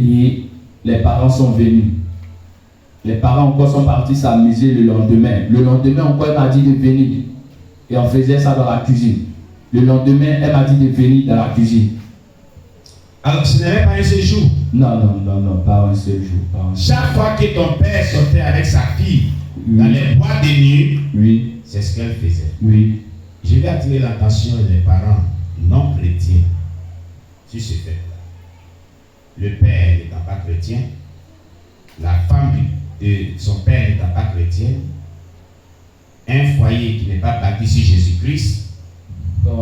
Et les parents sont venus. Les parents encore sont partis s'amuser le lendemain. Le lendemain encore, elle m'a dit de venir. Et on faisait ça dans la cuisine. Le lendemain, elle m'a dit de venir dans la cuisine. Alors, ce n'était pas un seul jour. Non, pas un seul jour. Chaque fois que ton père sortait avec sa fille dans les boîtes de nuit, oui, c'est ce qu'elle faisait. Oui. Je vais attirer l'attention des parents non chrétiens sur ce fait. Le père n'étant pas chrétien, la femme de son père n'étant pas chrétienne, un foyer qui n'est pas bâti sur Jésus-Christ.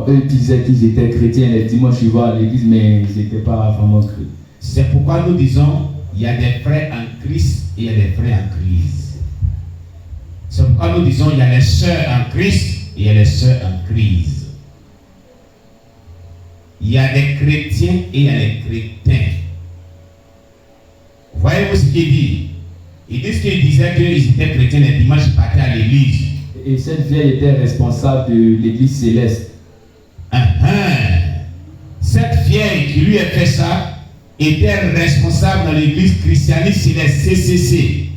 Eux disaient qu'ils étaient chrétiens les dimanches, ils vont à l'église, mais ils n'étaient pas vraiment chrétiens. C'est pourquoi nous disons il y a des frères en Christ et il y a des frères en crise. C'est pourquoi nous disons il y a les sœurs en Christ et il y a les sœurs en crise. Il y a des chrétiens et il y a les chrétiens. Voyez-vous ce qu'il dit? Ils disent qu'ils disaient qu'ils étaient chrétiens les dimanches, ils partaient à l'église. Et cette vieille était responsable de l'église céleste. Cette vieille qui lui a fait ça était responsable dans l'église christianiste céleste CCC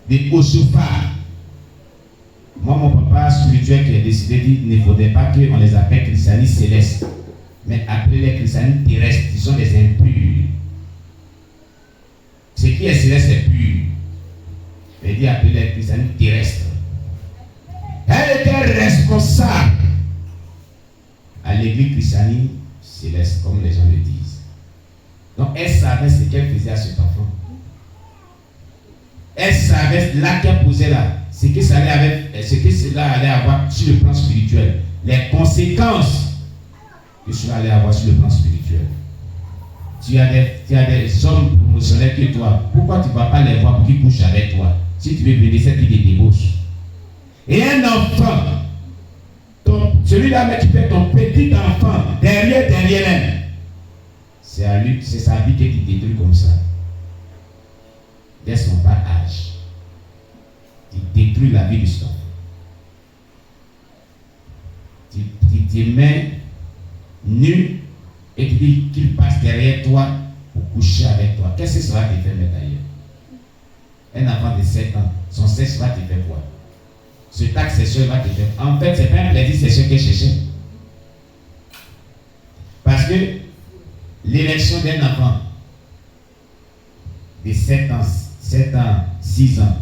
de Osofa. Moi, mon papa spirituel qui a décidé qu'il ne faudrait pas qu'on les appelle christianistes célestes, mais appeler les christianistes terrestres, qui sont des impurs. Ce qui est céleste est pur. Mais dit appeler les christianistes terrestres. Elle était responsable à l'église christianiste céleste, comme les gens le disent. Donc elle savait ce qu'elle faisait à cet enfant. Elle savait là qu'elle posait là, ce que cela allait avoir sur le plan spirituel, les conséquences que cela allait avoir sur le plan spirituel. Tu as des hommes promotionnels que toi. Pourquoi tu ne vas pas les voir pour qu'ils couchent avec toi? Si tu veux bénéficier de débauche. Et un enfant, celui-là mais tu fais ton petit enfant derrière elle. C'est à lui, c'est sa vie que tu détruis comme ça. Dès son bas âge. Tu détruis la vie de cet enfant. Tu te mets nu et tu dis qu'il passe derrière toi pour coucher avec toi. Qu'est-ce que ça va te faire mettre d'ailleurs? Un enfant de 7 ans, son sexe va te faire quoi? Ce acte sexuel va te faire. En fait, ce n'est pas un plaisir sexuel qu'elle cherchait. Parce que l'élection d'un enfant de 7 ans, 6 ans,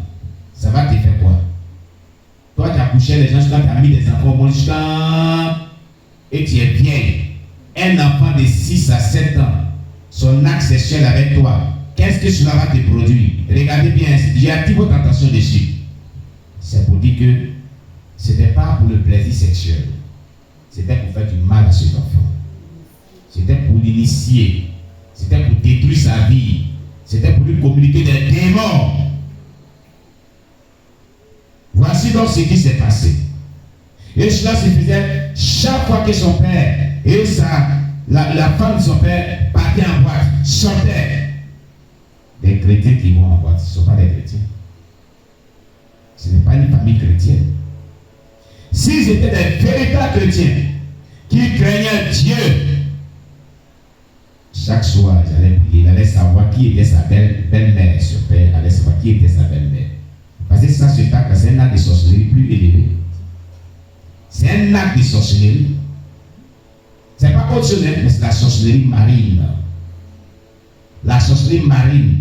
ça va te faire quoi? Toi, tu as couché les gens, tu as mis des enfants au monde et tu es vieille. Un enfant de 6 à 7 ans, son acte sexuel avec toi, qu'est-ce que cela va te produire? Regardez bien, j'ai attiré votre attention dessus. C'est pour dire que ce n'était pas pour le plaisir sexuel. C'était pour faire du mal à cet enfant. C'était pour l'initier. C'était pour détruire sa vie. C'était pour lui communiquer des démons. Voici donc ce qui s'est passé. Et cela se faisait chaque fois que son père et la femme de son père partaient en boîte, sortaient. Des chrétiens qui vont en boîte, ce ne sont pas des chrétiens. Ce n'est pas une famille chrétienne. S'ils étaient des véritables chrétiens qui craignaient Dieu, chaque soir, ils allaient prier, ils allaient savoir qui était sa belle-mère, son père allait savoir qui était sa belle-mère. Parce que ça, c'est un acte de sorcellerie plus élevé. C'est un acte de sorcellerie. Ce n'est pas autre chose, mais c'est la sorcellerie marine. La sorcellerie marine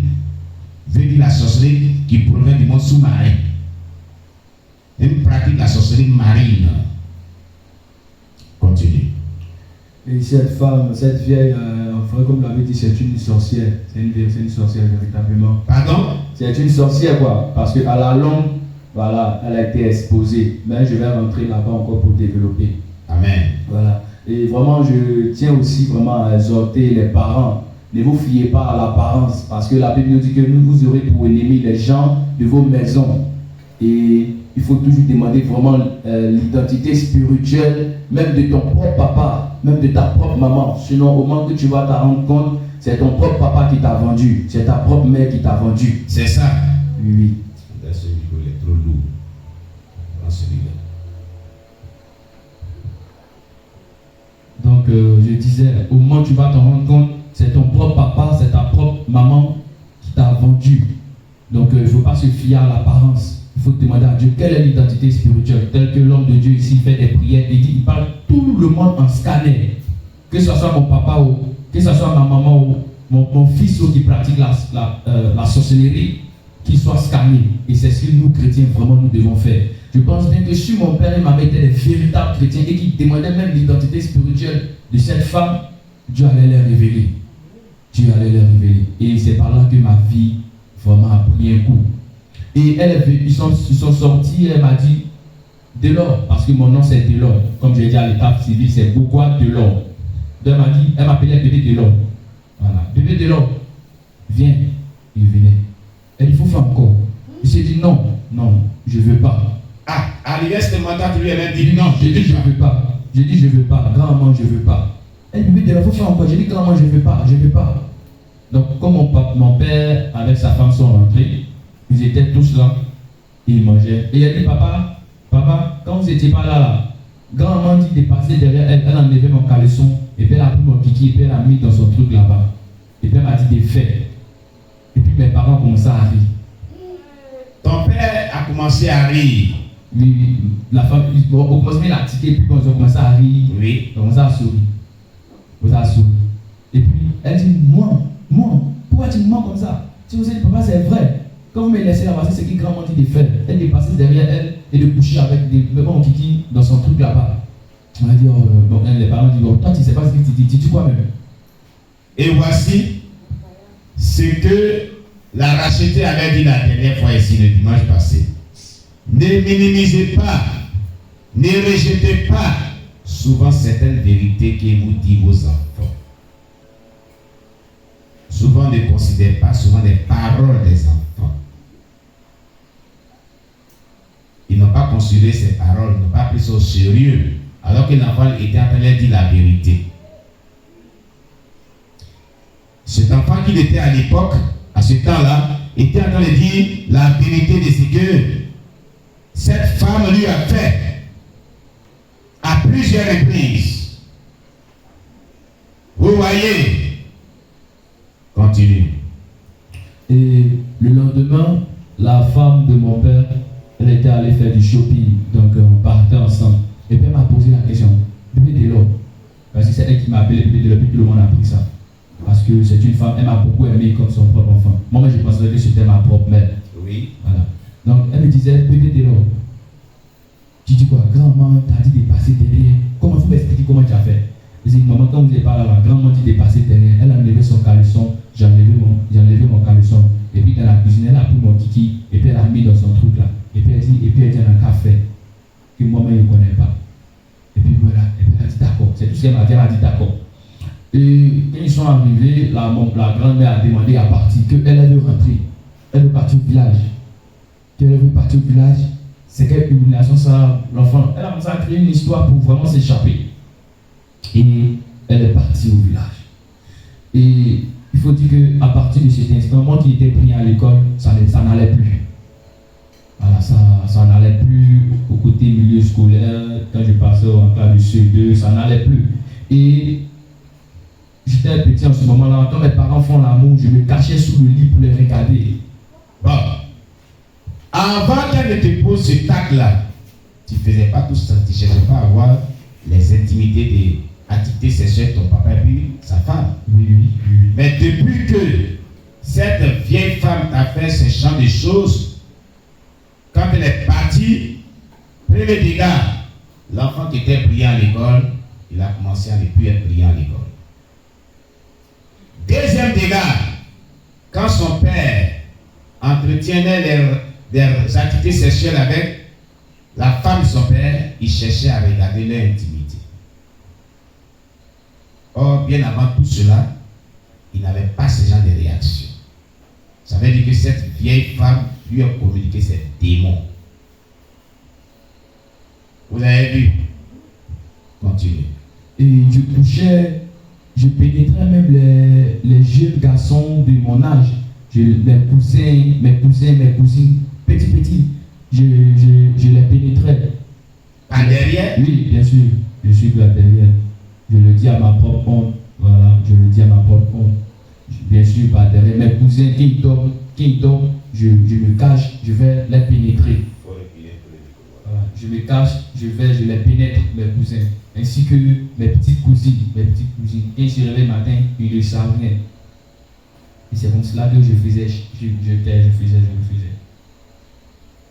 veut dire la sorcellerie qui provient du monde sous-marin. Une pratique de la sorcellerie marine. Continue. Et cette femme, cette vieille, enfin, comme l'avait dit, c'est une sorcière. C'est une sorcière véritablement. Pardon? C'est une sorcière quoi. Parce qu'à la longue, voilà, elle a été exposée. Mais je vais rentrer là-bas encore pour développer. Amen. Voilà. Et vraiment, je tiens aussi vraiment à exhorter les parents. Ne vous fiez pas à l'apparence. Parce que la Bible nous dit que vous aurez pour ennemis les gens de vos maisons. Et il faut toujours demander vraiment l'identité spirituelle, même de ton propre papa, même de ta propre maman. Sinon, au moment que tu vas te rendre compte, c'est ton propre papa qui t'a vendu, c'est ta propre mère qui t'a vendu. C'est ça. Oui. Ce niveau est trop lourd. Dans celui-là. Donc, je disais, au moment où tu vas te rendre compte, c'est ton propre papa, c'est ta propre maman qui t'a vendu. Donc il ne faut pas se fier à l'apparence. Il faut demander à Dieu quelle est l'identité spirituelle. Tel que l'homme de Dieu ici fait des prières, il parle tout le monde en scanner. Que ce soit mon papa ou que ce soit ma maman ou mon fils qui pratique la sorcellerie, qu'il soit scanné. Et c'est ce que nous chrétiens vraiment nous devons faire. Je pense bien que si mon père et ma mère étaient des véritables chrétiens et qu'ils demandaient même l'identité spirituelle de cette femme, Dieu allait les révéler. Dieu allait les révéler. Et c'est par là que ma vie vraiment a pris un coup. Et ils sont sortis, elle m'a dit Delors, parce que mon nom c'est Delors. Comme je l'ai dit à l'étape civile, c'est pourquoi Delors. Donc elle m'appelait bébé Delors. Voilà, bébé Delors, viens. Il venait. Elle dit, il faut faire encore. Il s'est dit non, je ne veux pas. Ah, arrivé à ce moment-là, tu lui as même dit non, j'ai dit je ne veux pas. J'ai dit je ne veux pas, grand-maman, je ne veux pas. Elle dit, bébé Delors, il faut faire encore. J'ai dit, grand-maman, je ne veux pas, je ne veux pas. Donc, comme mon père avec sa femme sont rentrés, ils étaient tous là, ils mangeaient. Et elle dit, papa, quand vous n'étiez pas là, grand-maman dit de passer derrière elle, elle a enlevé mon caleçon, et puis elle a pris mon kiki, et puis elle a mis dans son truc là-bas. Et puis elle m'a dit de faire. Et puis mes parents commençaient à rire. Ton père a commencé à rire. Oui, la femme, au commencement il a tiqué, et puis quand ils ont commencé à rire, oui. ils ont commencé à sourire. Et puis elle dit, moi, pourquoi tu me mens comme ça? Si vous dites, papa, c'est vrai. Quand vous me laissez avancer, c'est que grand-maman dit de faire. Elle est passée derrière elle et de coucher avec des bébés kiki dans son truc là-bas. On va dire, les parents disent, toi tu ne sais pas ce que tu dis, dis-tu quoi même? Et voici ce que la rachetée avait dit la dernière fois ici, le dimanche passé. Ne minimisez pas, ne rejetez pas souvent certaines vérités que vous dit vos enfants. Souvent ne considérez pas souvent les paroles des enfants. Ils n'ont pas considéré ces paroles, ils n'ont pas pris ça au sérieux, alors que l'enfant était en train de leur dire la vérité. Cet enfant qu'il était à l'époque, à ce temps-là, était en train de dire la vérité de ce que cette femme lui a fait à plusieurs reprises. Vous voyez? Continue. Et le lendemain, la femme de mon père, elle était allée faire du shopping. Donc on partait ensemble. Et puis elle m'a posé la question, bébé Delors. Parce que c'est elle qui m'a appelé bébé Delors, puis tout le monde a pris ça. Parce que c'est une femme, elle m'a beaucoup aimé comme son propre enfant. Moi, je pensais que c'était ma propre mère. Oui. Voilà. Donc elle me disait, bébé Delors. Tu dis quoi? Grand-maman t'a dit de passer derrière. Comment vous m'expliquez comment tu as fait? Je dis, maman, quand vous n'êtes pas là, la grand-maman dit de passer derrière. Elle a enlevé son caleçon, j'ai enlevé mon caleçon. Et puis dans la cuisine, elle a pris mon kiki, et puis elle a mis dans son truc là. Et puis elle dit, elle a un café que moi-même je ne connais pas. Et puis voilà, et puis elle a dit d'accord. C'est tout ce qu'elle m'a dit, elle a dit d'accord. Et quand ils sont arrivés, la grand-mère a demandé à partir, qu'elle veut rentrer. Elle veut partir au village. Qu'elle veut partir au village, c'est quelle humiliation ça, l'enfant. Elle a commencé à créer une histoire pour vraiment s'échapper. Et elle est partie au village. Et il faut dire qu'à partir de cet instant, moi qui étais pris à l'école, ça n'allait plus. Voilà, ça n'allait plus au côté milieu scolaire. Quand je passais en classe de CE2, ça n'allait plus. Et j'étais petit en ce moment-là. Quand mes parents font l'amour, je me cachais sous le lit pour les regarder. Bon. Avant qu'elle ne te pose ce tac-là, tu ne faisais pas tout ça. Tu ne cherchais pas à avoir les intimités des activités sexuelles de ton papa et puis sa femme. Oui. Mais depuis que cette vieille femme t'a fait ce genre de choses, quand elle est partie, premier dégât, l'enfant qui était brillant à l'école, il a commencé à ne plus être brillant à l'école. Deuxième dégât, quand son père entretenait des activités sexuelles avec la femme de son père, il cherchait à regarder leur intimité. Or, bien avant tout cela, il n'avait pas ce genre de réaction. Ça veut dire que cette vieille femme lui a communiqué ses démons. Vous avez vu? Continuez. Et je couchais, je pénétrais même les jeunes garçons de mon âge. Mes cousins, mes cousines, petits, je les pénétrais. Par derrière? Oui, bien sûr, je suis là derrière. Je le dis à ma propre honte, voilà, je le dis à ma propre honte. Bien sûr, suis par derrière. Mes cousins, qui dorment, je me cache, je vais les pénétrer. Voilà. Je me cache, je les pénètre, mes cousins. Ainsi que mes petites cousines. Quand je se réveille le matin, ils ne savent rien. Et c'est comme cela que je faisais.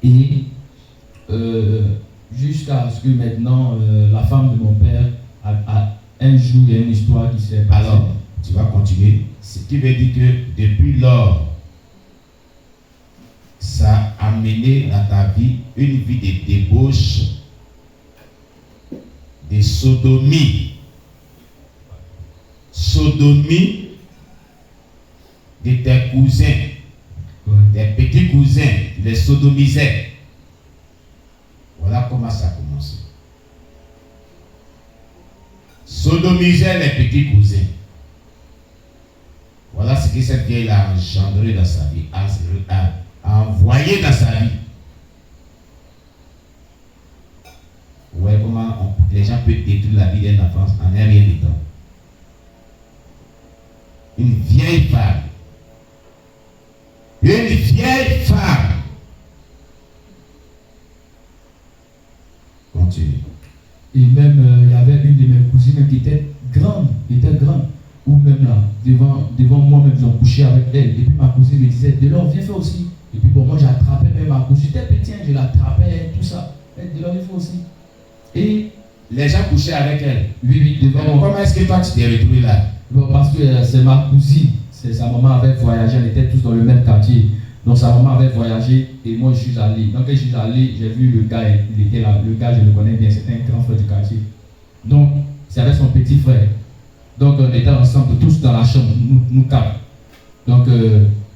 Et jusqu'à ce que maintenant, la femme de mon père, un jour, il y a une histoire qui s'est passée. Alors, tu vas continuer. Ce qui veut dire que depuis lors, ça a amené dans ta vie une vie de débauche, de sodomie. Sodomie de tes cousins, des petits cousins, les sodomisais. Voilà comment ça a commencé. Sodomisait les petits cousins. Voilà ce que cette vieille a engendré dans sa vie, a envoyé dans sa vie. Vous voyez comment les gens peuvent détruire la vie d'un enfant en un rien de temps. Une vieille femme. Une vieille femme. Continue. Et même, il y avait une de mes cousines qui était grande, ou même là, devant moi, même, ils ont couché avec elle. Et puis ma cousine me disait, Delors, viens faire aussi. Et puis bon, moi j'attrapais même ma cousine, j'étais petit, je l'attrapais, tout ça. Delors, viens faire aussi. Et les gens couchaient avec elle. Oui, devant moi. Comment est-ce que toi tu t'es retrouvé là? Bon, parce que c'est ma cousine. Sa maman avait voyagé, elle était tous dans le même quartier. Donc sa maman avait voyagé et moi je suis allé. Donc quand je suis allé, j'ai vu le gars, il était là. Le gars, je le connais bien, c'était un grand frère du quartier. Donc c'est avec son petit frère. Donc on était ensemble, tous dans la chambre, nous quatre. Donc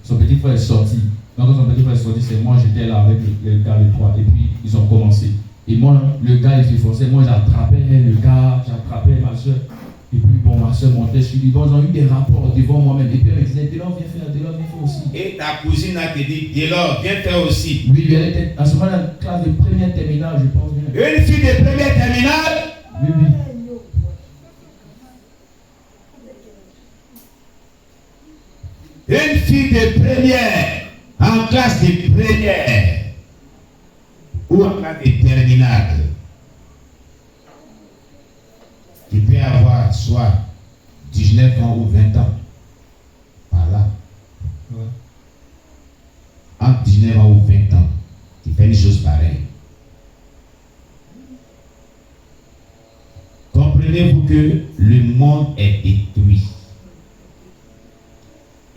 son petit frère est sorti. Donc quand son petit frère est sorti, c'est moi, j'étais là avec le gars, les trois. Et puis ils ont commencé. Et moi, le gars, il s'efforçait. Moi, j'attrapais le gars, j'attrapais ma soeur. Et puis, bon, ma soeur montait sur lui. Bon, ils ont eu des rapports devant moi-même. Et puis, elle me disait, Delors, viens faire aussi. Et ta cousine a te dit, Delors, viens faire aussi. Oui, elle était à ce moment-là en classe de première terminale, je pense bien. Une fille de première terminale? Oui. Une fille de première, en classe de première, ou en classe de terminale. Tu peux avoir soit 19 ans ou 20 ans. Par là. Ouais. Entre 19 ans ou 20 ans, tu fais une chose pareille. Comprenez-vous que le monde est détruit.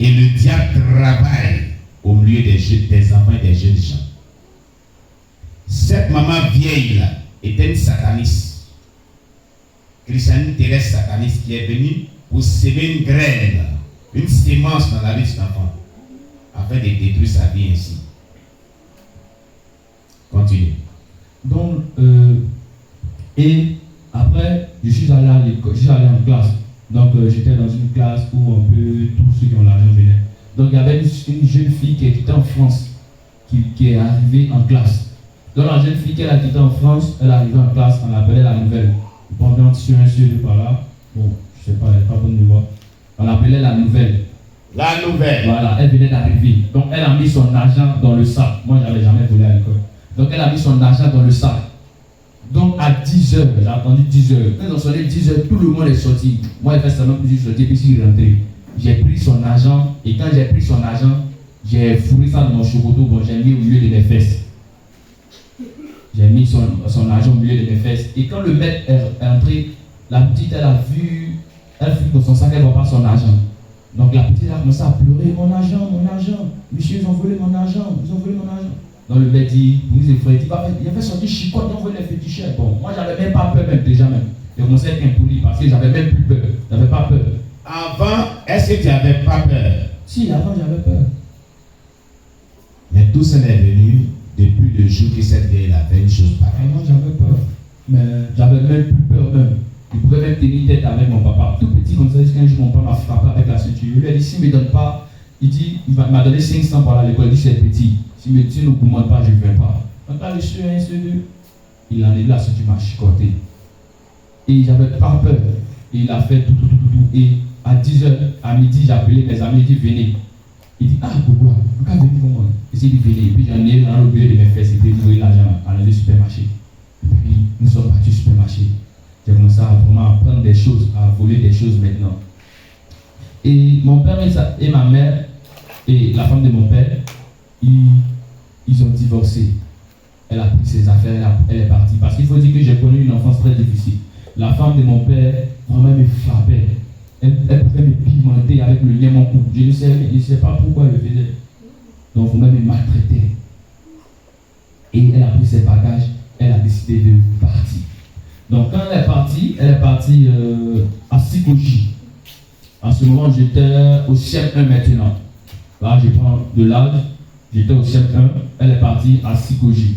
Et le diable travaille au milieu des enfants et des jeunes gens. Cette maman vieille là était une sataniste. Christiane Thérèse sataniste qui est venue pour semer une graine, une sémence dans la vie de cet enfant, afin de détruire sa vie ainsi. Continue. Donc, et après, je suis allé à l'école, je suis allé en classe. Donc, j'étais dans une classe où un peu tous ceux qui ont l'argent venaient. Donc, il y avait une jeune fille qui était en France, qui est arrivée en classe. Donc, la jeune fille qui a quitté en France, elle est arrivée en classe, on l'appelait la nouvelle. Pendant sur un sur deux par là, bon, je sais pas, elle n'est pas bonne de voir. On l'appelait la nouvelle. La nouvelle. Voilà, elle venait d'arriver. Donc, elle a mis son argent dans le sac. Moi, je n'avais jamais volé à l'école. Donc, elle a mis son argent dans le sac. Donc, à 10h, j'ai attendu 10h. Quand ils ont sonné 10h, tout le monde est sorti. Moi, il fait seulement que je suis sorti et puis je suis rentré. J'ai pris son argent et quand j'ai pris son argent, j'ai fourré ça dans mon chocoto. Bon, j'ai mis au milieu de mes fesses. J'ai mis son argent au milieu de mes fesses. Et quand le maître est entré, la petite, elle a vu dans son sac, elle ne voit pas son argent. Donc la petite a commencé à pleurer, mon argent. Monsieur, ils ont volé mon argent. Donc le maître dit, vous êtes frère, il a fait sortir chicotte, ils ont volé les féticheurs. Bon, moi, j'avais même pas peur, déjà même. J'ai commencé à être impoli parce que j'avais même plus peur. J'avais pas peur. Avant, est-ce que tu n'avais pas peur? Si, avant, j'avais peur. Mais tout ça est venu depuis le jour que cette vieille a fait une chose pareille. Avant, j'avais peur. Mais j'avais même plus peur même. Il pouvait même tenir tête avec mon papa. Tout petit comme ça, jusqu'à un jour, mon papa m'a frappé avec la ceinture. Il lui a dit, s'il ne me donne pas, il m'a donné 500 par là à l'école. Il dit, c'est petit. Si me dit, ne commande pas, je ne viens pas. Quand il a reçu un, deux, il a enlevé la ceinture, il m'a chicoté. Et j'avais pas peur. Et il a fait tout. Et à 10h, à midi, j'ai appelé mes amis, il dit venez. Il dit, ah, pourquoi? Pourquoi venez comment? Il dit, venez. Et puis j'en ai dans le bureau de mes frères, c'était trouver l'argent à aller au supermarché. Et puis nous sommes partis au supermarché. J'ai commencé à vraiment apprendre des choses, à voler des choses maintenant. Et mon père et ma mère, et la femme de mon père, ils ont divorcé. Elle a pris ses affaires, elle est partie. Parce qu'il faut dire que j'ai connu une enfance très difficile. La femme de mon père, vraiment, me frappait. Elle pouvait me pimenter avec le lien mon cou. Je ne sais pas pourquoi elle le faisait. Donc, vous-même me maltraitez. Et elle a pris ses bagages, elle a décidé de partir. Donc, quand elle est partie à Sikoji. En ce moment, j'étais au CM1 maintenant. Là, je prends de l'âge. J'étais au CM1. Elle est partie à Sikoji.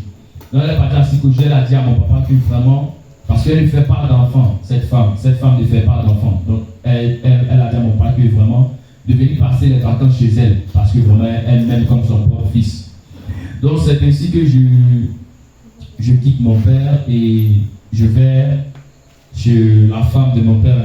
Donc, elle est partie à Sikoji. Elle a dit à mon papa que vraiment, parce qu'elle ne fait pas d'enfant, cette femme ne fait pas d'enfant. Donc, elle a dit à mon papa que vraiment, de venir passer les vacances chez elle, parce que vraiment, elle m'aime comme son propre fils. Donc, c'est ainsi que je quitte mon père et je vais chez la femme de mon père.